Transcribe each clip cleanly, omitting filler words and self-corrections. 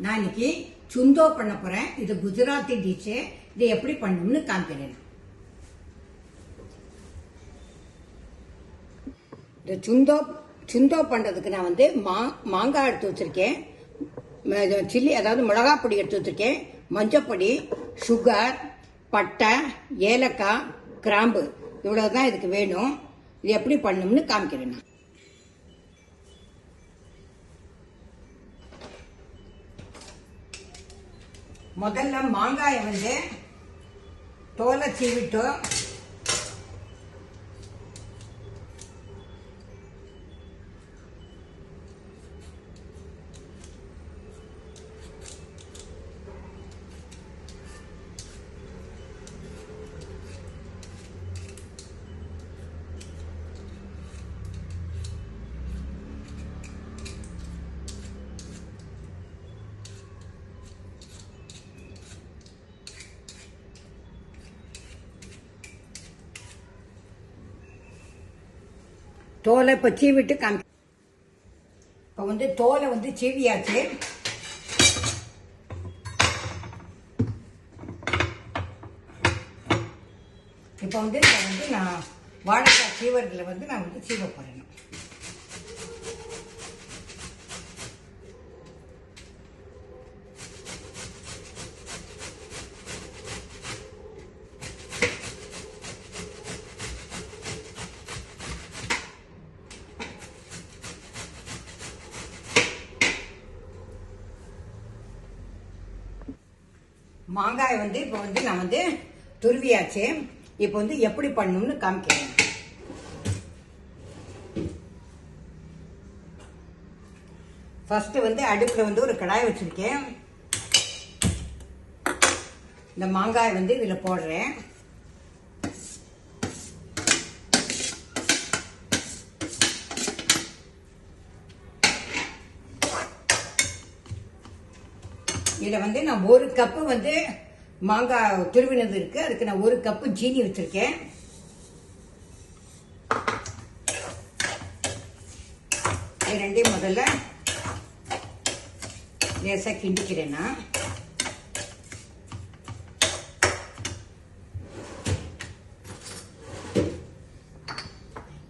நான் இன்னைக்கு சுந்தோ பண்ண போறேன். இது குஜராத்தி டிஷ். இது எப்படி பண்ணணும்னு காமிக்கிறேன். இந்த சுந்தோ பண்றதுக்கு நான் வந்து மாங்காய் எடுத்து வச்சிருக்கேன், சில்லி அதாவது மிளகாய் பொடி எடுத்து வச்சிருக்கேன், மஞ்சப்பொடி, சுகர், பட்டை, ஏலக்காய், கிராம்பு, இவ்வளவுதான் இதுக்கு வேணும். இது எப்படி பண்ணணும்னு காமிக்கிறேன். நான் முதல்ல மாங்காயை வந்து தோலை சீவிட்டு தோலை இப்போ சீவிட்டு இப்போ வந்து தோலை வந்து சீவியாச்சு. இப்போ வந்து நான் வாழைக்காய் சீவரத்தில் வந்து நான் வந்து சீவ போறேன். மாங்காய் வந்து இப்போ வந்து நான் வந்து துருவியாச்சு. இப்போ வந்து எப்படி பண்ணணும்னு காமிக்கிறேன். ஃபர்ஸ்ட் வந்து அடுப்புல வந்து ஒரு கடாய் வச்சிருக்கேன். இந்த மாங்காய் வந்து இதுல போடுறேன். இதில் வந்து நான் ஒரு கப்பு வந்து மாங்காய் துருவினது இருக்கு. அதுக்கு நான் ஒரு கப்பு ஜீனி வச்சிருக்கேன். இது ரெண்டையும் முதல்ல லேசா கிண்டிக்கிறேன். நான்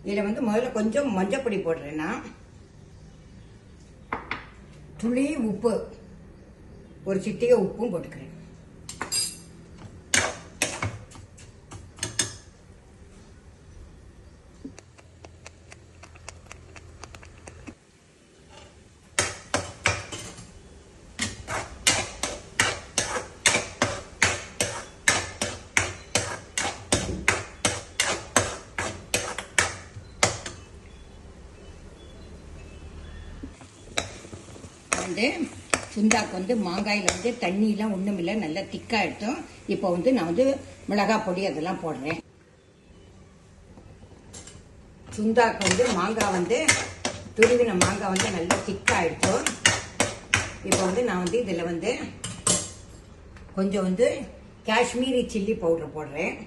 இதில் வந்து முதல்ல கொஞ்சம் மஞ்சப்பொடி போடுறேன்னா, துளி உப்பு, ஒரு சிட்டிகை உப்பும் போட்டுக்கிறேன். வந்து சுண்டாக்கு வந்து மாங்காயில் வந்து தண்ணியெலாம் ஒன்றும் இல்லை, நல்லா திக்காக எடுத்தோம். இப்போ வந்து நான் வந்து மிளகாய் பொடி அதெல்லாம் போடுறேன். சுண்டாக்கு வந்து மாங்காய் வந்து துருவின மாங்காய் வந்து நல்லா திக்காக எடுத்தோம். இப்போ வந்து நான் வந்து இதில் வந்து கொஞ்சம் வந்து காஷ்மீரி சில்லி பவுடர் போடுறேன்.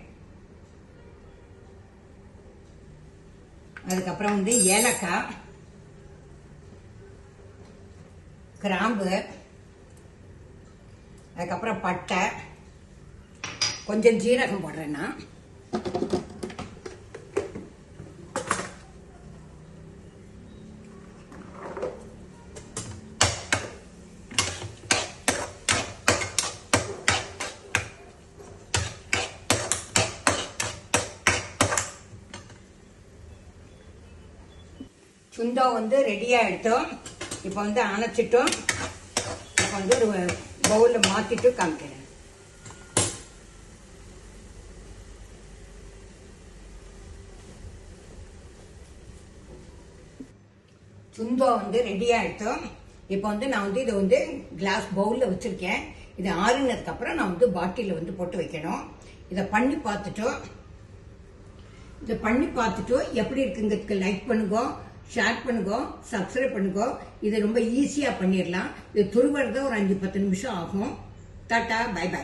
அதுக்கப்புறம் வந்து ஏலக்காய், கிராம்பு, அதுக்கப்புறம் பட்டை, கொஞ்சம் ஜீரகம் போடுறேன்னா, சுண்டோ வந்து ரெடியா எடுத்தோம். இப்போ வந்து அணைச்சிட்டோம். இப்போ வந்து ஒரு பவுலில் மாற்றிட்டு காமிக்கிறேன். சுந்தோ வந்து ரெடி ஆகிட்டோம். இப்போ வந்து நான் வந்து இதை வந்து கிளாஸ் பவுலில் வச்சுருக்கேன். இது ஆறுனதுக்கப்புறம் நான் வந்து பாட்டிலில் வந்து போட்டு வைக்கணும். இதை பண்ணி பார்த்துட்டோம். எப்படி இருக்குங்கிறதுக்கு லைக் பண்ணுங்க, ஷேர் பண்ணுங்க, சப்ஸ்கிரைப் பண்ணுங்க. இது ரொம்ப ஈஸியா பண்ணிடலாம். இது துருவறது ஒரு 5-10 நிமிஷம் ஆகும். Tata, bye by.